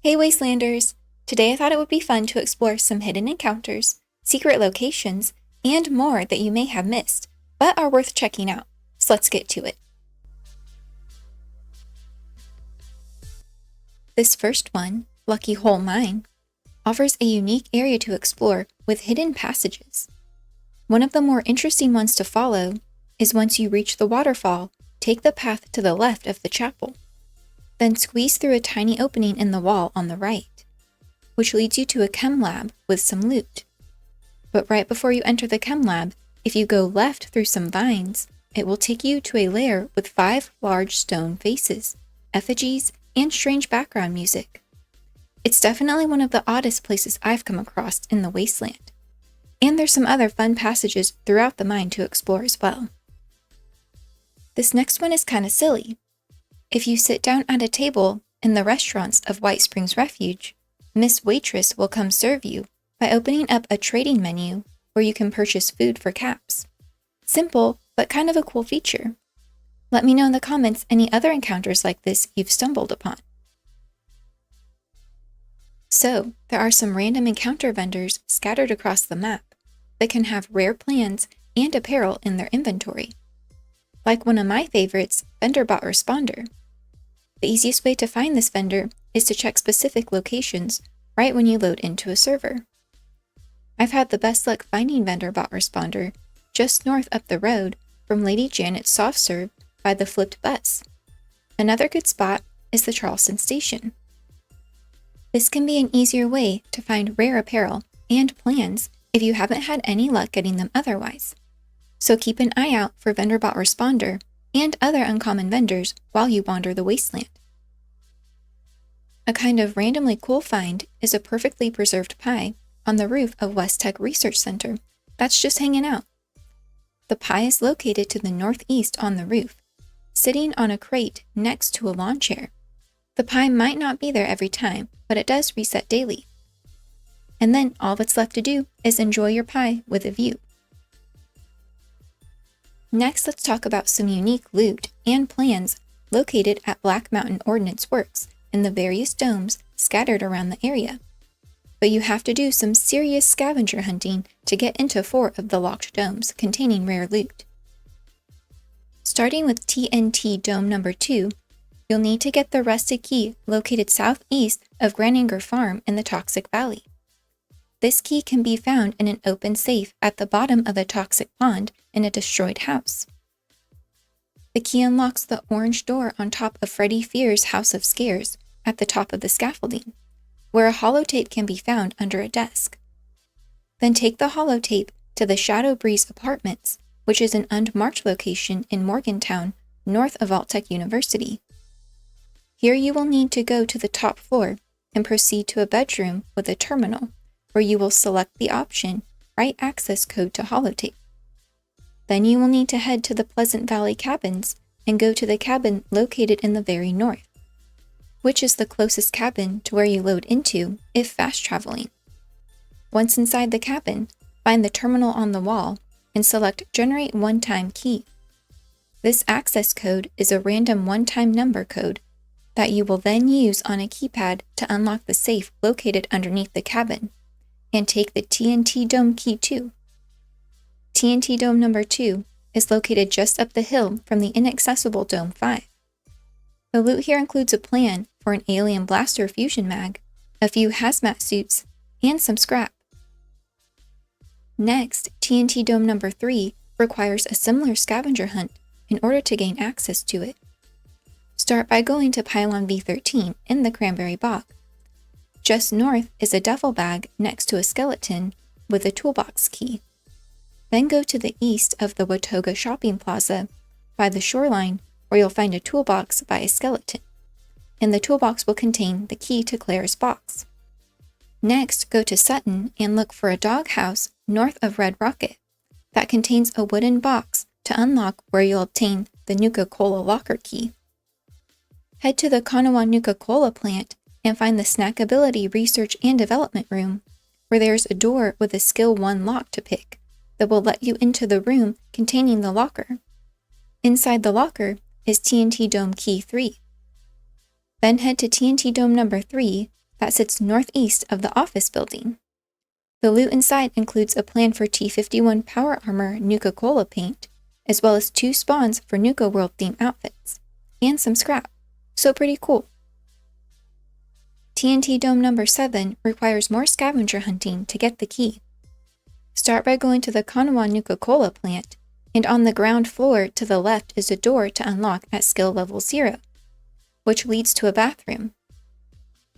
Hey Wastelanders! Today I thought it would be fun to explore some hidden encounters, secret locations, and more that you may have missed, but are worth checking out. So let's get to it. This first one, Lucky Hole Mine, offers a unique area to explore with hidden passages. One of the more interesting ones to follow is once you reach the waterfall, take the path to the left of the chapel. Then squeeze through a tiny opening in the wall on the right, which leads you to a chem lab with some loot. But right before you enter the chem lab, if you go left through some vines, it will take you to a lair with 5 large stone faces, effigies, and strange background music. It's definitely one of the oddest places I've come across in the wasteland. And there's some other fun passages throughout the mine to explore as well. This next one is kinda silly. If you sit down at a table in the restaurants of White Springs Refuge, Miss Waitress will come serve you by opening up a trading menu where you can purchase food for caps. Simple, but kind of a cool feature. Let me know in the comments any other encounters like this you've stumbled upon. So, there are some random encounter vendors scattered across the map that can have rare plans and apparel in their inventory. Like one of my favorites, Vendor Bot Responder. The easiest way to find this vendor is to check specific locations right when you load into a server. I've had the best luck finding Vendor Bot Responder just north up the road from Lady Janet's soft serve by the flipped bus. Another good spot is the Charleston Station. This can be an easier way to find rare apparel and plans if you haven't had any luck getting them otherwise. So keep an eye out for Vendor Bot Responder and other uncommon vendors while you wander the wasteland. A kind of randomly cool find is a perfectly preserved pie on the roof of West Tech Research Center that's just hanging out. The pie is located to the northeast on the roof, sitting on a crate next to a lawn chair. The pie might not be there every time, but it does reset daily. And then all that's left to do is enjoy your pie with a view. Next, let's talk about some unique loot and plans located at Black Mountain Ordnance Works in the various domes scattered around the area. But you have to do some serious scavenger hunting to get into 4 of the locked domes containing rare loot. Starting with TNT Dome number 2, you'll need to get the rusted key located southeast of Graninger Farm in the Toxic Valley. This key can be found in an open safe at the bottom of a toxic pond in a destroyed house. The key unlocks the orange door on top of Freddy Fear's House of Scares at the top of the scaffolding, where a holotape can be found under a desk. Then take the holotape to the Shadow Breeze Apartments, which is an unmarked location in Morgantown, north of Vault-Tec University. Here you will need to go to the top floor and proceed to a bedroom with a terminal, where you will select the option Write Access Code to Holotape. Then you will need to head to the Pleasant Valley Cabins and go to the cabin located in the very north, which is the closest cabin to where you load into if fast traveling. Once inside the cabin, find the terminal on the wall and select Generate One-Time Key. This access code is a random one-time number code that you will then use on a keypad to unlock the safe located underneath the cabin, and take the TNT Dome key too. TNT Dome number 2 is located just up the hill from the inaccessible Dome 5. The loot here includes a plan for an alien blaster fusion mag, a few hazmat suits, and some scrap. Next, TNT Dome number 3 requires a similar scavenger hunt in order to gain access to it. Start by going to Pylon V13 in the Cranberry Bog. Just north is a duffel bag next to a skeleton with a toolbox key. Then go to the east of the Watoga Shopping Plaza by the shoreline, where you'll find a toolbox by a skeleton, and the toolbox will contain the key to Claire's box. Next, go to Sutton and look for a doghouse north of Red Rocket that contains a wooden box to unlock, where you'll obtain the Nuka Cola locker key. Head to the Konawa Nuka Cola plant and find the Snackability Research and Development Room, where there's a door with a Skill 1 lock to pick that will let you into the room containing the locker. Inside the locker is TNT Dome Key 3. Then head to TNT Dome number 3, that sits northeast of the office building. The loot inside includes a plan for T-51 Power Armor Nuka Cola paint, as well as 2 spawns for Nuka World theme outfits, and some scrap, so pretty cool. TNT Dome number 7 requires more scavenger hunting to get the key. Start by going to the Kanawa Nuka Cola plant, and on the ground floor to the left is a door to unlock at skill level 0, which leads to a bathroom.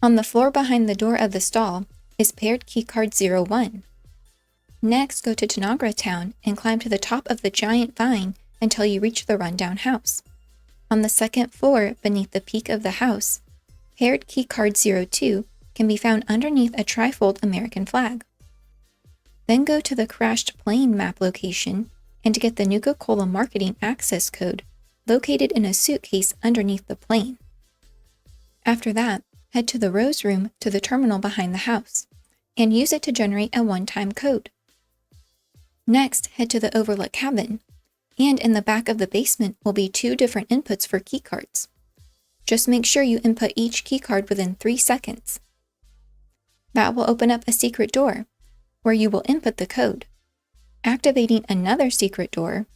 On the floor behind the door of the stall is paired keycard 01. Next, go to Tanagra Town and climb to the top of the giant vine until you reach the rundown house. On the second floor, beneath the peak of the house, paired keycard 02 can be found underneath a trifold American flag. Then go to the crashed plane map location and get the Nuka Cola marketing access code located in a suitcase underneath the plane. After that, head to the Rose Room to the terminal behind the house and use it to generate a one-time code. Next, head to the Overlook cabin, and in the back of the basement will be 2 different inputs for keycards. Just make sure you input each keycard within 3 seconds. That will open up a secret door, where you will input the code, activating another secret door,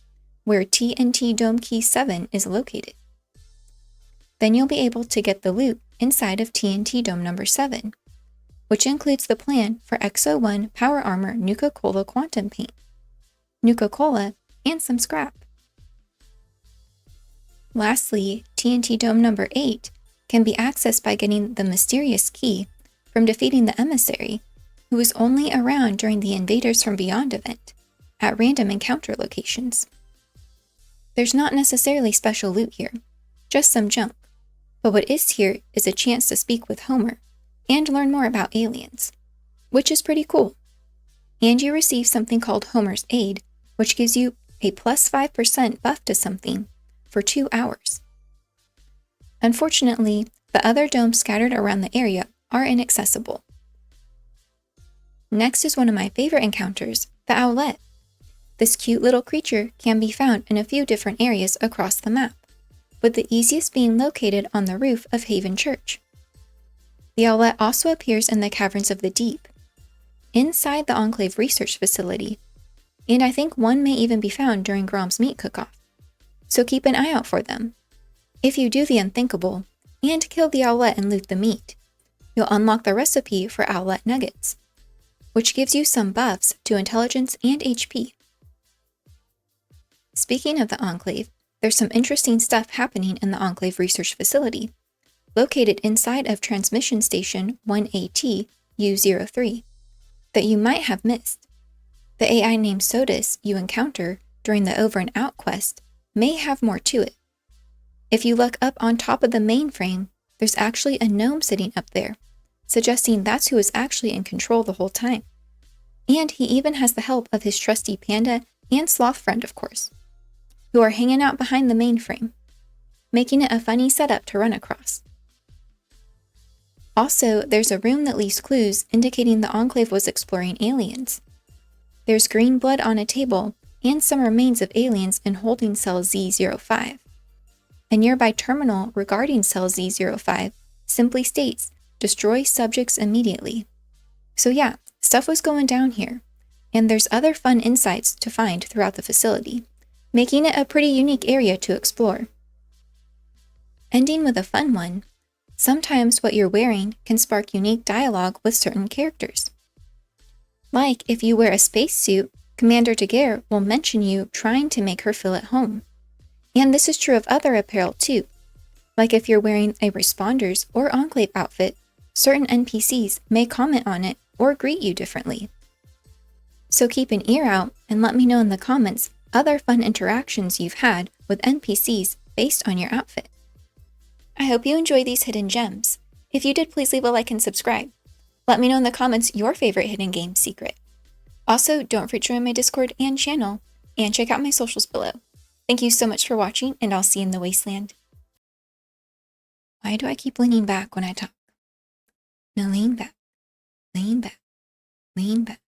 where TNT Dome Key 7 is located. Then you'll be able to get the loot inside of TNT Dome number 7, which includes the plan for X01 Power Armor Nuka Cola Quantum Paint, Nuka Cola, and some scrap. Lastly, TNT Dome number 8 can be accessed by getting the mysterious key from defeating the emissary, who is only around during the Invaders from Beyond event, at random encounter locations. There's not necessarily special loot here, just some junk, but what is here is a chance to speak with Homer and learn more about aliens, which is pretty cool. And you receive something called Homer's Aid, which gives you a plus 5% buff to something for 2 hours. Unfortunately, the other domes scattered around the area are inaccessible. Next is one of my favorite encounters, the Owlet. This cute little creature can be found in a few different areas across the map, with the easiest being located on the roof of Haven Church. The Owlet also appears in the Caverns of the Deep, inside the Enclave research facility, and I think one may even be found during Grom's meat cook-off, so keep an eye out for them. If you do the unthinkable, and kill the Owlet and loot the meat, you'll unlock the recipe for Owlet nuggets, which gives you some buffs to intelligence and HP. Speaking of the Enclave, there's some interesting stuff happening in the Enclave research facility, located inside of Transmission Station 1AT U03, that you might have missed. The AI named Sodus you encounter during the Over and Out quest may have more to it. If you look up on top of the mainframe, there's actually a gnome sitting up there, suggesting that's who is actually in control the whole time. And he even has the help of his trusty panda and sloth friend, of course, who are hanging out behind the mainframe, making it a funny setup to run across. Also, there's a room that leaves clues indicating the Enclave was exploring aliens. There's green blood on a table and some remains of aliens in holding cell Z05. A nearby terminal regarding cell Z05 simply states, "Destroy subjects immediately." So yeah, stuff was going down here, and there's other fun insights to find throughout the facility, making it a pretty unique area to explore. Ending with a fun one, sometimes what you're wearing can spark unique dialogue with certain characters. Like if you wear a spacesuit, Commander Daguerre will mention you trying to make her feel at home. And this is true of other apparel too. Like if you're wearing a Responders or Enclave outfit, certain NPCs may comment on it or greet you differently. So keep an ear out and let me know in the comments other fun interactions you've had with NPCs based on your outfit. I hope you enjoy these hidden gems. If you did, please leave a like and subscribe. Let me know in the comments your favorite hidden game secret. Also, don't forget to join my Discord and channel, and check out my socials below. Thank you so much for watching, and I'll see you in the wasteland. Why do I keep leaning back when I talk? Now lean back, lean back, lean back.